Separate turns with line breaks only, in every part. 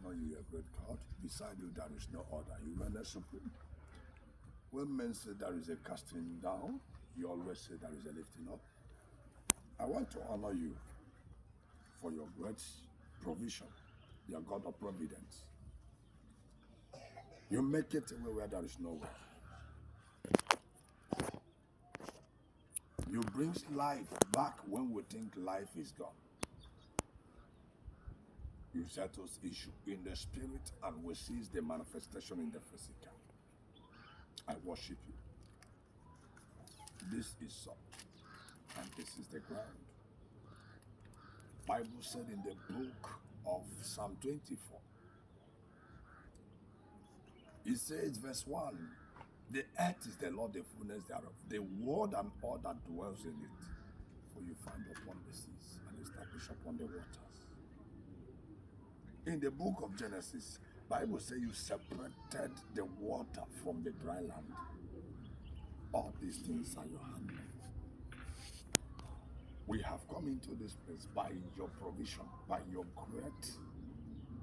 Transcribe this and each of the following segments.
honor you, a great God. Beside you, there is no other. You reign as supreme. When men say there is a casting down, you always say there is a lifting up. I want to honor you for your great provision, your God of providence. You make it a way where there is no way. You bring life back when we think life is gone. You settle issue in the spirit and we seize the manifestation in the physical. I worship you. This is salt and this is the ground. Bible said in the book of Psalm 24, it says verse 1, the earth is the Lord, the fullness thereof, the world and all that dwells in it. For you found upon the seas and established upon the waters. In the book of Genesis, Bible says you separated the water from the dry land. All these things are your hand. We have come into this place by your provision, by your great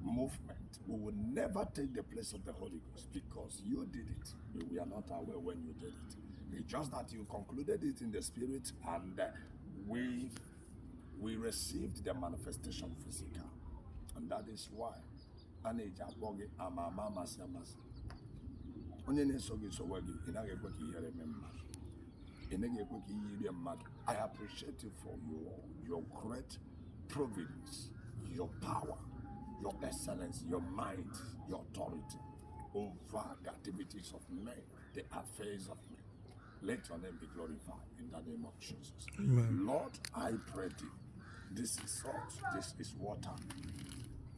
movement. We will never take the place of the Holy Ghost because you did it. We are not aware when you did it. It's just that you concluded it in the spirit and we received the manifestation physical. And that is why I appreciate you for your great providence, your power, your excellence, your might, your authority over the activities of men, the affairs of men. Let your name be glorified in the name of Jesus.
Amen.
Lord, I pray thee. This is salt, this is water.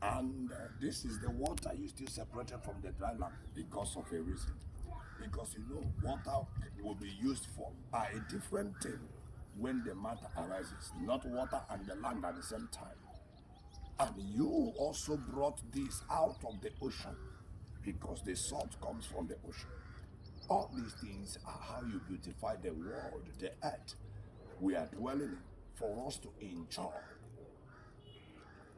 And this is the water you still separated from the dry land because of a reason. Because you know, water will be used for a different thing when the matter arises. Not water and the land at the same time. And you also brought this out of the ocean because the salt comes from the ocean. All these things are how you beautify the world, the earth we are dwelling in for us to enjoy.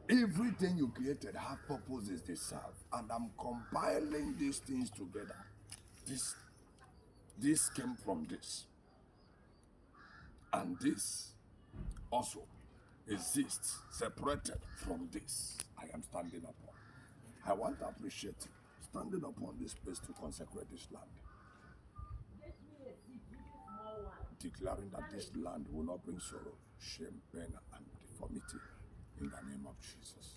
Everything you created have purposes they serve, and I'm compiling these things together. This came from this, and this also exists separated from this I am standing upon. I want to appreciate you standing upon this place to consecrate this land, declaring that this land will not bring sorrow, shame, pain, and deformity. In the name of Jesus.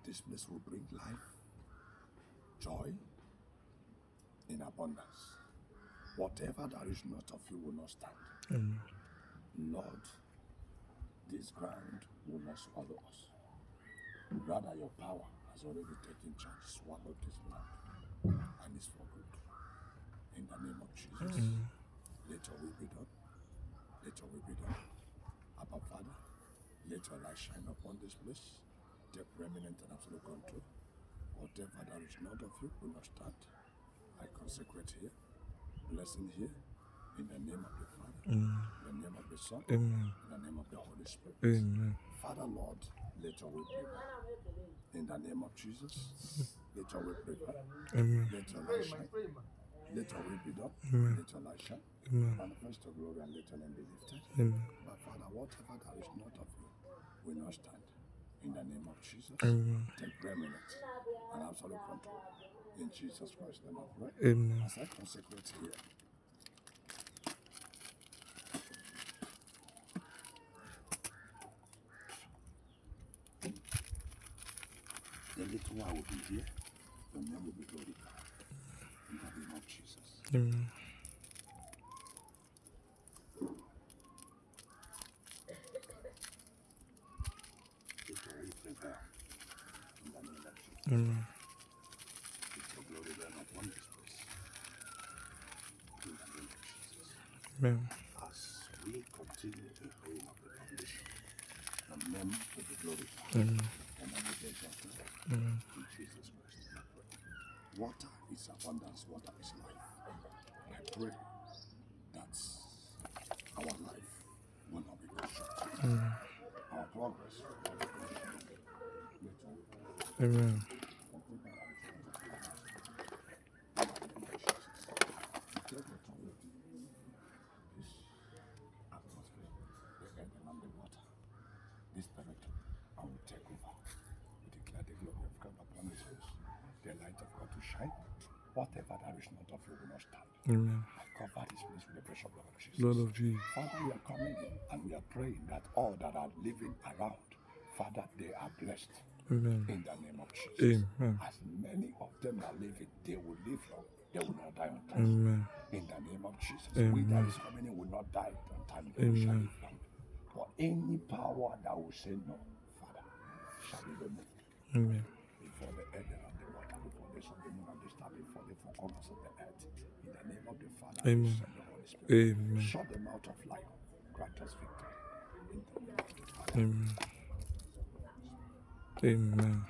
This place will bring life, joy, in abundance. Whatever there is not of you will not stand. Lord, this ground will not swallow us. Rather, your power has already taken charge, swallowed this land, and it's for good. In the name of Jesus, let your will be done. Let your will be done. Abba, Father, let your light shine upon this place. Take preeminent and absolute control. Whatever there is not of you will not stand. I consecrate here, blessing here, in the name of the Father, in the name of the Son, in the name of the Holy Spirit. Father, Lord, let your will prevail. In the name of Jesus, let your will prevail. Let your light shine. Let your will be done. Let your light shine. Manifest your glory and let your name be lifted. But Father, whatever there is not of you will not stand. In the name of Jesus, take preeminence and absolute control. In Jesus Christ's name I pray. As I consecrate here, the little one will be here, the name will be glorified. In the name of Jesus. It will prevail. In the name of Jesus. Let your glory reign upon this place. In the name of Jesus. As we continue to hold up the foundation, the name will be glorified. And I will be exalted. In Jesus Christ, I pray. Water is abundance, water is life. I pray that our life will not be cut short. Our progress will not be cut short. is not of you will not stand.
Amen.
I cover this place with the precious blood of Jesus.
Blood of Jesus.
Father, we are coming in and we are praying that all that are living around, Father, they are blessed.
Amen.
In the name of Jesus.
Amen.
As many of them are living, they will live long. They will not die untimely.
Amen.
In the name of Jesus.
Amen.
We that is coming in will not die untimely. We shall
Amen.
live long. But any power that will say no, Father, shall be removed.
Amen.
Before the earth and the water, before the sun, the moon, and the star, before the four corners of the earth. In the name of the Father,
Amen.
the Son, and the Holy Spirit.
Amen.
Shut the mouth of life. Grant us victory. In the name of the Father.
Amen. Amen.